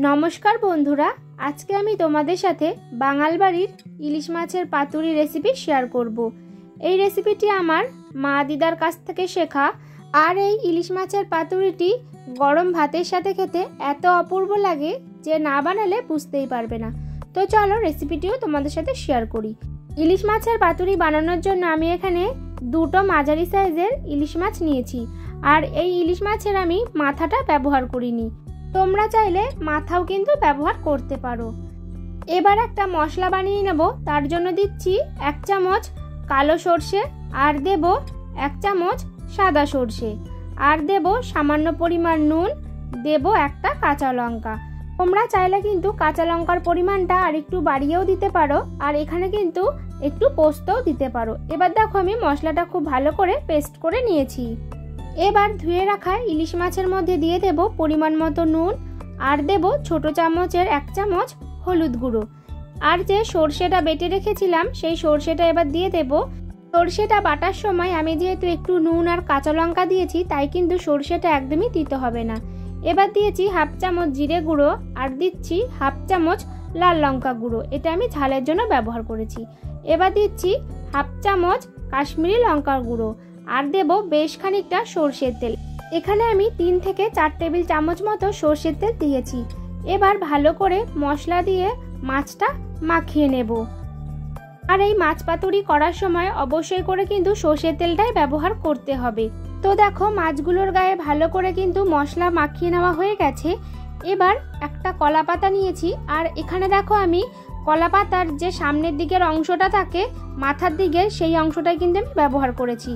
নমস্কার বন্ধুরা, আজকে আমি তোমাদের সাথে বাঙাল বাড়ির ইলিশ মাছের পাতুরি রেসিপি শেয়ার করব। এই রেসিপিটি আমার মা দিদার কাছ থেকে শেখা। আর এই ইলিশ মাছের পাতুরিটি গরম ভাতের সাথে খেতে এত অপূর্ব লাগে যে না বানালে বুঝতেই পারবে না। তো চলো রেসিপিটিও তোমাদের সাথে শেয়ার করি। ইলিশ মাছের পাতুরি বানানোর জন্য আমি এখানে দুটো মাঝারি সাইজের ইলিশ মাছ নিয়েছি। আর এই ইলিশ মাছের আমি মাথাটা ব্যবহার করিনি, তোমরা চাইলে মাথাও কিন্তু ব্যবহার করতে পারো। এবার একটা মশলা বানিয়ে নেব। তার জন্য দিচ্ছি 1 চামচ কালো সর্ষে, আর দেব 1 চামচ সাদা সর্ষে, আর দেব সামান্য পরিমাণ নুন, দেব একটা কাঁচা লঙ্কা। তোমরা চাইলে কিন্তু কাঁচা লঙ্কার পরিমাণটা আর একটু বাড়িয়েও দিতে পারো, আর এখানে কিন্তু একটু পোস্তও দিতে পারো। এবার দেখো আমি মশলাটা খুব ভালো করে পেস্ট করে নিয়েছি। এবার ধুয়ে রাখা ইলিশ মাছের মধ্যে দিয়ে দেব পরিমাণ মতো নুন, আর দেব ছোট চামচের 1 চামচ হলুদ গুঁড়ো। আর যে সর্ষেটা বেটে রেখেছিলাম সেই সর্ষেটা এবার দিয়ে দেব। সর্ষেটা বাটার সময় আমি যেহেতু একটু নুন আর কাঁচা লঙ্কা দিয়েছি, তাই কিন্তু সর্ষেটা একদমই দিতে হবে না। এবার দিয়েছি 1/2 চামচ জিরে গুঁড়ো, আর দিচ্ছি 1/2 চামচ লাল লঙ্কা গুঁড়ো, এটা আমি ঝালের জন্য ব্যবহার করেছি। এবার দিচ্ছি 1/2 চামচ কাশ্মীরি লঙ্কার গুঁড়ো, আর দেব বেশ খানিকটা সর্ষের তেল। এখানে আমি 3 থেকে 4 টেবিল চামচ মতো সর্ষের তেল দিয়েছি। এবার ভালো করে মশলা দিয়ে মাছটা মাখিয়ে নেব। আর এই মাছ পাতুরি করার সময় অবশ্যই করে কিন্তু সর্ষের তেলটাই ব্যবহার করতে হবে। তো দেখো মাছগুলোর গায়ে ভালো করে কিন্তু মশলা মাখিয়ে নেওয়া হয়ে গেছে। এবার একটা কলা পাতা নিয়েছি, আর এখানে দেখো আমি কলা পাতার যে সামনের দিকের অংশটা থাকে মাথার দিকের, সেই অংশটাই কিন্তু আমি ব্যবহার করেছি।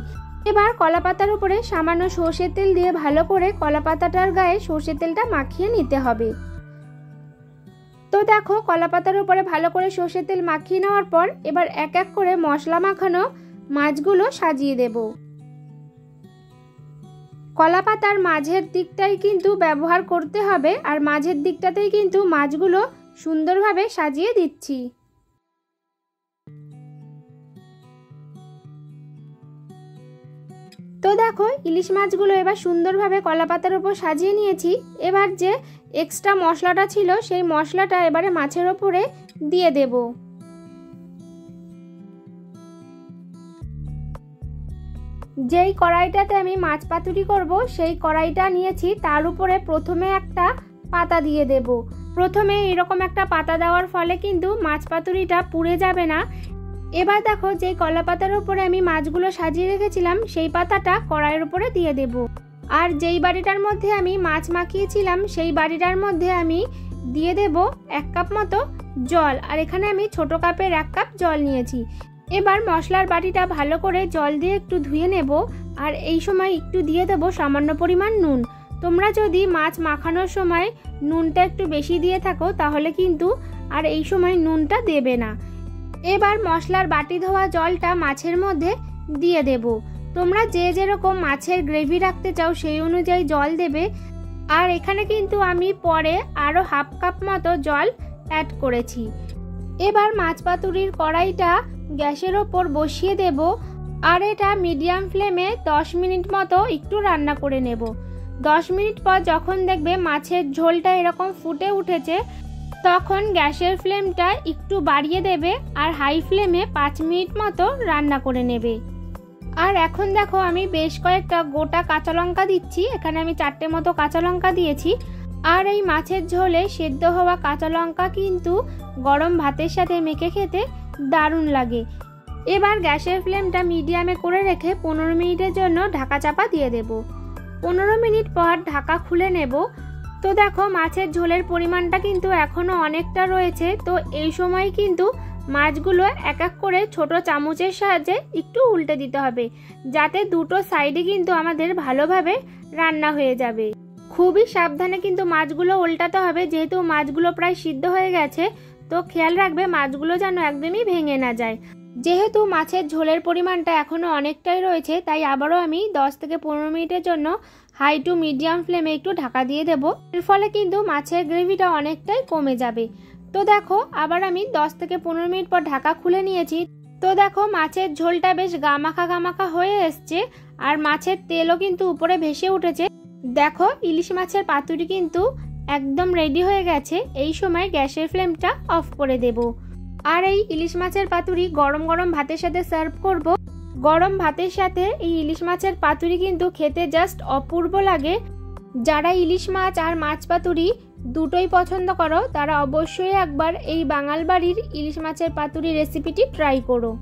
এবার কলা পাতার উপরে সামান্য সর্ষের তেল দিয়ে ভালো করে কলা পাতাটার গায়ে সর্ষের তেলটা মাখিয়ে নিতে হবে। তো দেখো কলা পাতার উপরে ভালো করে সর্ষের তেল মাখিয়ে নেওয়ার পর এবার এক এক করে মশলা মাখানো মাছগুলো সাজিয়ে দেব। কলা পাতার মাঝের দিকটাই কিন্তু ব্যবহার করতে হবে, আর মাঝের দিকটাতেই কিন্তু মাছগুলো সুন্দরভাবে সাজিয়ে দিচ্ছি। তো দেখো ইলিশ মাছগুলো এবার সুন্দরভাবে কলা পাতার উপর সাজিয়ে নিয়েছি। এবার যে এক্সট্রা মশলাটা ছিল সেই মশলাটা এবারে মাছের ওপরে দিয়ে দেব। যেই কড়াইটাতে আমি মাছ পাতুরি করব সেই কড়াইটা নিয়েছি, তার উপরে প্রথমে একটা পাতা দিয়ে দেব। প্রথমে এরকম একটা পাতা দেওয়ার ফলে কিন্তু মাছ পাতুরিটা পুড়ে যাবে না। এবার দেখো যে কলা পাতার উপরে আমি মাছগুলো সাজিয়ে রেখেছিলাম সেই পাতাটা কড়াইয়ের উপরে দিয়ে দেব। আর যেই বাটিটার মধ্যে আমি মাছ মাখিয়েছিলাম সেই বাটিটার মধ্যে আমি দিয়ে দেব 1 কাপ মতো জল, আর এখানে আমি ছোট কাপের 1 কাপ জল নিয়েছি। এবার মশলার বাটিটা ভালো করে জল দিয়ে একটু ধুয়ে নেব, আর এই সময় একটু দিয়ে দেব সামান্য পরিমাণ নুন। তোমরা যদি মাছ মাখানোর সময় নুনটা একটু বেশি দিয়ে থাকো তাহলে কিন্তু আর এই সময় নুনটা দেবে না। এবার মশলার বাটি ধোয়া জলটা মাছের মধ্যে দিয়ে দেব। তোমরা যে যেরকম মাছের গ্রেভি রাখতে চাও সেই অনুযায়ী জল দেবে। আর এখানে কিন্তু আমি পরে আরও 1/2 কাপ মতো জল অ্যাড করেছি। এবার মাছ পাতুরির কড়াইটা গ্যাসের ওপর বসিয়ে দেব, আর এটা মিডিয়াম ফ্লেমে 10 মিনিট মতো একটু রান্না করে নেব। 10 মিনিট পর যখন দেখবে মাছের ঝোলটা এরকম ফুটে উঠেছে তখন গ্যাসের ফ্লেমটা একটু বাড়িয়ে দেবে, আর হাই ফ্লেমে 5 মিনিট মতো রান্না করে নেবে। আর এখন দেখো আমি বেশ কয়েকটা গোটা কাঁচা লঙ্কা দিচ্ছি। এখানে আমি 4টে মতো কাঁচা লঙ্কা দিয়েছি। আর এই মাছের ঝোলে সেদ্ধ হওয়া কাঁচা লঙ্কা কিন্তু গরম ভাতের সাথে মেখে খেতে দারুণ লাগে। এবার গ্যাসের ফ্লেমটা মিডিয়ামে করে রেখে 15 মিনিটের জন্য ঢাকা চাপা দিয়ে দেব। 15 মিনিট পর ঢাকা খুলে নেব। তো দেখো মাছের ঝোলের পরিমাণটা কিন্তু এখনো অনেকটা রয়েছে। তো এই সময় কিন্তু মাছগুলো এক এক করে ছোট চামচের সাহায্যে একটু উল্টে দিতে হবে, যাতে দুটো সাইডে কিন্তু আমাদের ভালোভাবে রান্না হয়ে যাবে। খুবই সাবধানে কিন্তু মাছগুলো উল্টাতে হবে, যেহেতু মাছগুলো প্রায় সিদ্ধ হয়ে গেছে। তো খেয়াল রাখবে মাছগুলো যেন একদমই ভেঙে না যায়। যেহেতু মাছের ঝোলের পরিমাণটা এখনো অনেকটাই রয়েছে, তাই আবারও আমি 10 থেকে 15 মিনিটের জন্য হাই টু মিডিয়াম ফ্লেমে একটু ঢাকা দিয়ে দেব। এর ফলে কিন্তু মাছের গ্রেভিটা অনেকটাই কমে যাবে। তো দেখো আবার আমি 10 থেকে 15 মিনিট পর ঢাকা খুলে নিয়েছি। তো দেখো মাছের ঝোলটা বেশ গামাখা গামাখা হয়ে এসছে, আর মাছের তেলও কিন্তু উপরে ভেসে উঠেছে। দেখো ইলিশ মাছের পাতুরি কিন্তু একদম রেডি হয়ে গেছে। এই সময় গ্যাসের ফ্লেমটা অফ করে দেব। আর এই ইলিশ মাছের পাতুরি গরম গরম ভাতের সাথে সার্ভ করব। গরম ভাতের সাথে এই ইলিশ মাছের পাতুরি কিন্তু খেতে জাস্ট অপূর্ব লাগে। যারা ইলিশ মাছ আর মাছ পাতুরি দুটোই পছন্দ করো তারা অবশ্যই একবার এই বাঙাল বাড়ির ইলিশ মাছের পাতুরি রেসিপিটি ট্রাই করো।